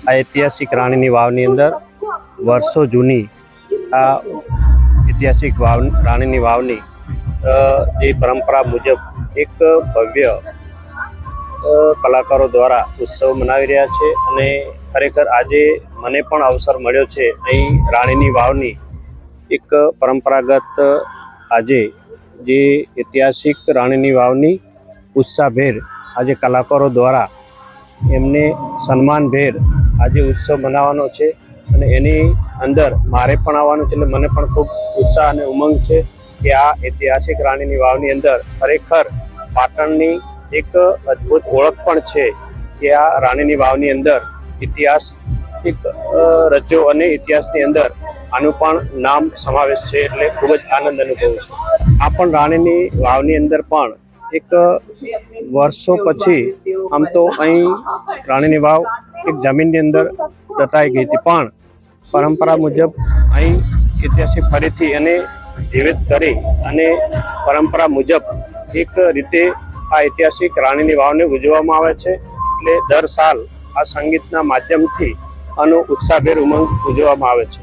આ ઐતિહાસિક રાણીની વાવની અંદર વર્ષો જૂની આ ઐતિહાસિક રાણીની વાવની જે પરંપરા મુજબ એક ભવ્ય કલાકારો દ્વારા ઉત્સવ મનાવી રહ્યા છે અને ખરેખર આજે મને પણ અવસર મળ્યો છે અહીં રાણીની વાવની એક પરંપરાગત આજે જે ઐતિહાસિક રાણીની વાવની ઉત્સાહભેર આજે કલાકારો દ્વારા એમને સન્માનભેર આજે ઉત્સવ મનાવવાનો છે અને એની અંદર મારે પણ આવવાનું છે. એટલે મને પણ ખૂબ ઉત્સાહ અને ઉમંગ છે કે આ ઐતિહાસિક રાણીની વાવની અંદર ખરેખર પાટણની એક અદ્ભુત ઓળખ પણ છે કે આ રાણીની વાવની અંદર ઇતિહાસ એક રચ્યો અને ઇતિહાસની અંદર આનું પણ નામ સમાવેશ છે. એટલે ખૂબ જ આનંદ અનુભવું છું. આ પણ રાણીની વાવની અંદર પણ એક વર્ષો પછી આમ તો અહીં રાણીની વાવ એક જમીનની અંદર દટાઈ ગઈ હતી, પણ પરંપરા મુજબ અહીં ઐતિહાસિક ફરીથી અને જીવિત કરી અને પરંપરા મુજબ એક રીતે આ ઐતિહાસિક રાણીની વાવને ઉજવવામાં આવે છે. એટલે દર સાલ આ સંગીતના માધ્યમથી આનો ઉત્સાહભેર ઉમંગ ઉજવવામાં આવે છે.